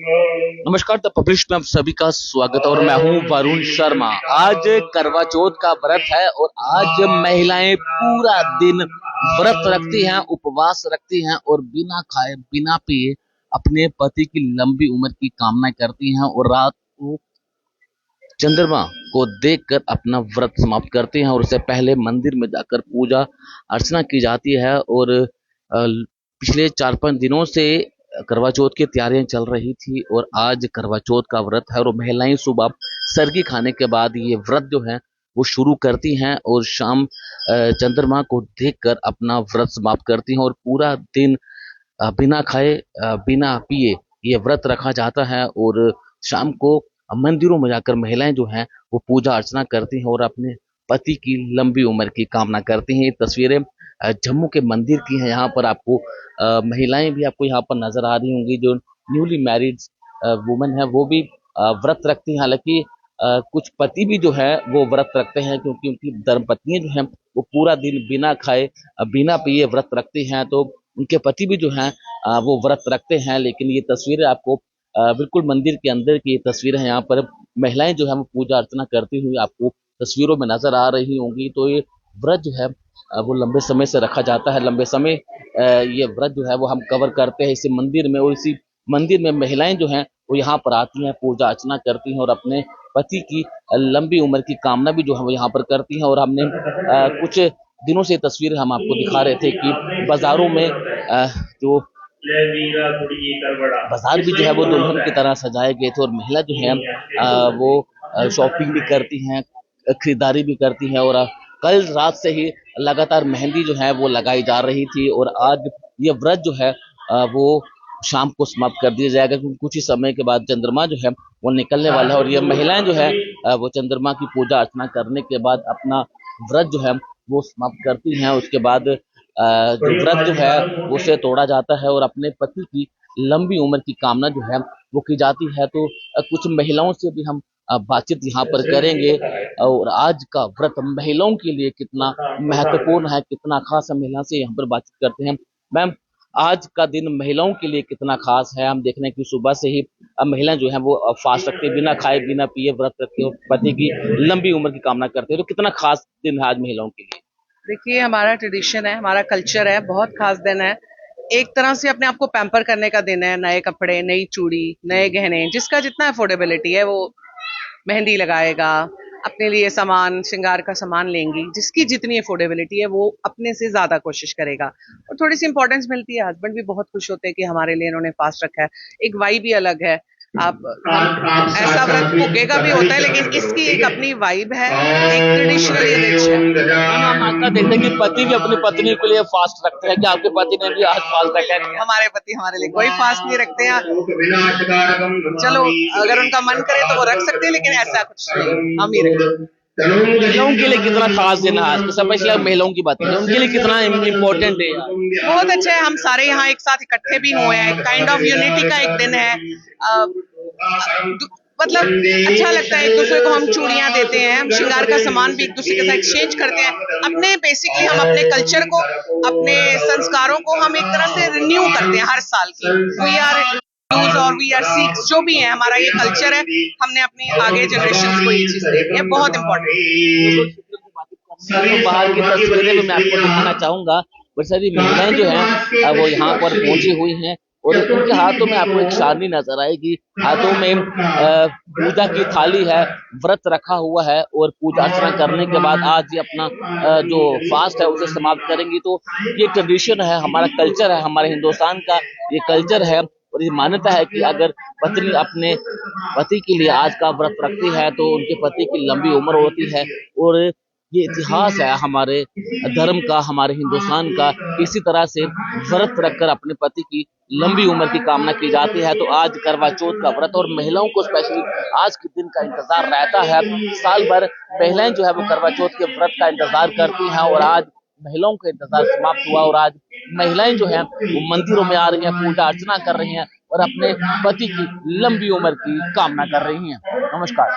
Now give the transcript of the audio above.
नमस्कार the publish में आप सभी का स्वागत है और मैं हूं वरुण शर्मा। आज करवा चौथ का व्रत है और आज महिलाएं पूरा दिन व्रत रखती हैं, उपवास रखती हैं और बिना खाए बिना पिए अपने पति की लंबी उम्र की कामना करती हैं और रात को चंद्रमा को देखकर अपना व्रत समाप्त करती हैं। और उससे पहले मंदिर में जाकर पूजा अर्चना की जाती है। और पिछले 4-5 दिनों से करवा चौथ की तैयारियां चल रही थी और आज करवा चौथ का व्रत है और महिलाएं सुबह सरगी खाने के बाद ये व्रत जो है वो शुरू करती हैं और शाम चंद्रमा को देखकर अपना व्रत समाप्त करती हैं। और पूरा दिन बिना खाए बिना पिए ये व्रत रखा जाता है और शाम को मंदिरों में जाकर महिलाएं जो हैं वो पूजा अर्चना करती हैं और अपने पति की लंबी उम्र की कामना करती हैं। ये तस्वीरें जम्मू के मंदिर की हैं। यहाँ पर आपको महिलाएं भी आपको यहाँ पर नजर आ रही होंगी। जो न्यूली मैरिड वुमेन है वो भी व्रत रखती हैं। हालांकि कुछ पति भी जो है वो व्रत रखते हैं क्योंकि उनकी धर्मपत्नियां जो हैं वो पूरा दिन बिना खाए बिना पिए व्रत रखती हैं, तो उनके पति भी जो हैं वो व्रत रखते हैं। लेकिन ये तस्वीरें आपको बिल्कुल मंदिर के अंदर की तस्वीर है। यहाँ पर महिलाएं जो है वो पूजा अर्चना करती हुई आपको तस्वीरों में नजर आ रही होंगी। तो ये व्रत जो है वो लंबे समय से रखा जाता है। लंबे समय ये व्रत जो है वो हम कवर करते हैं इसी मंदिर में और इसी मंदिर में महिलाएं जो हैं वो यहाँ पर आती हैं, पूजा अर्चना करती हैं और अपने पति की लंबी उम्र की कामना भी जो है वो यहाँ पर करती हैं। और हमने कुछ दिनों से तस्वीरें हम आपको दिखा रहे थे कि बाजारों में जो बाजार भी जो है वो दुल्हन की तरह सजाए गए थे और महिला जो है वो शॉपिंग भी करती हैं, खरीदारी भी करती हैं। और कल रात से ही लगातार मेहंदी जो है वो लगाई जा रही थी और आज ये व्रत जो है वो शाम को समाप्त कर दिया जाएगा क्योंकि कुछ ही समय के बाद चंद्रमा जो है वो निकलने वाला है। और ये महिलाएं जो है वो चंद्रमा की पूजा अर्चना करने के बाद अपना व्रत जो है वो समाप्त करती हैं। उसके बाद जो व्रत जो है उसे तोड़ा जाता है और अपने पति की लंबी उम्र की कामना जो है वो की जाती है। तो कुछ महिलाओं से भी हम बातचीत यहाँ पर करेंगे और आज का व्रत महिलाओं के लिए कितना महत्वपूर्ण है, कितना खास है, महिला से यहाँ पर बातचीत करते हैं। मैम, आज का दिन महिलाओं के लिए कितना खास है? हम देख रहे हैं कि सुबह से ही महिलाएं जो है वो फास्ट रखती है, बिना खाए बिना पिए व्रत रखते हो, पति की लंबी उम्र की कामना करते हैं। तो कितना खास दिन है आज महिलाओं के लिए? देखिए, हमारा ट्रेडिशन है, हमारा कल्चर है, बहुत खास दिन है। एक तरह से अपने आप को पैम्पर करने का दिन है। नए कपड़े, नई चूड़ी, नए गहने, जिसका जितना अफोर्डेबिलिटी है वो मेहंदी लगाएगा, अपने लिए सामान, श्रृंगार का सामान लेंगी। जिसकी जितनी अफोर्डेबिलिटी है वो अपने से ज्यादा कोशिश करेगा और थोड़ी सी इंपॉर्टेंस मिलती है। हस्बैंड भी बहुत खुश होते हैं कि हमारे लिए इन्होंने फास्ट रखा है। एक वाइब भी अलग है। आप ऐसा व्रत भूखे का भी होता है लेकिन इसकी एक अपनी वाइब है, एक ट्रेडिशनली रिच है। हम आपका देखते हैं कि पति भी अपनी पत्नी के लिए फास्ट रखते हैं कि आपके पति ने भी आज फास्ट रखा है? हमारे पति हमारे लिए कोई फास्ट नहीं रखते हैं। चलो, अगर उनका मन करे तो वो रख सकते हैं लेकिन ऐसा कुछ नहीं, हम ही रखते। महिलाओं के लिए कितना खास दिन है आज? स्पेशली महिलाओं की बात करें, उनके लिए कितना इम्पोर्टेंट है? बहुत अच्छा है, हम सारे यहाँ एक साथ इकट्ठे भी हुए हैं। काइंड ऑफ यूनिटी का एक दिन है। मतलब अच्छा लगता है, एक दूसरे को हम चूड़ियां देते हैं, हम श्रृंगार का सामान भी एक दूसरे के साथ एक्सचेंज करते हैं। अपने बेसिकली हम अपने कल्चर को, अपने संस्कारों को हम एक तरह से रिन्यू करते हैं हर साल की। वी आर और वी आर सिक्स, जो भी है हमारा ये कल्चर है। हमने अपनी आगे जनरेशन को ये चीज दी है, बहुत इम्पोर्टेंट। तो बाहर की तस्वीरें भी मैं आपको दिखाना चाहूंगा। बहुत सारी महिलाएं जो हैं वो यहाँ पर पहुंची हुई हैं और उनके हाथों में आपको एक शानी नजर आएगी। हाथों में पूजा की थाली है, व्रत रखा हुआ है और पूजा अर्चना करने के बाद आज ये अपना जो फास्ट है उसे समाप्त करेंगी। तो ये ट्रेडिशन है, हमारा कल्चर है, हमारे हिंदुस्तान का ये कल्चर है। और ये मान्यता है कि अगर पत्नी अपने पति के लिए आज का व्रत रखती है तो उनके पति की लंबी उम्र होती है। और ये इतिहास है हमारे धर्म का, हमारे हिंदुस्तान का। इसी तरह से व्रत रखकर अपने पति की लंबी उम्र की कामना की जाती है। तो आज करवा चौथ का व्रत और महिलाओं को स्पेशली आज के दिन का इंतजार रहता है। साल भर महिलाएं जो है वो करवा चौथ के व्रत का इंतजार करती हैं और आज महिलाओं का इंतजार समाप्त हुआ और आज महिलाएं जो हैं वो मंदिरों में आ रही हैं, पूजा अर्चना कर रही हैं और अपने पति की लंबी उम्र की कामना कर रही हैं। नमस्कार।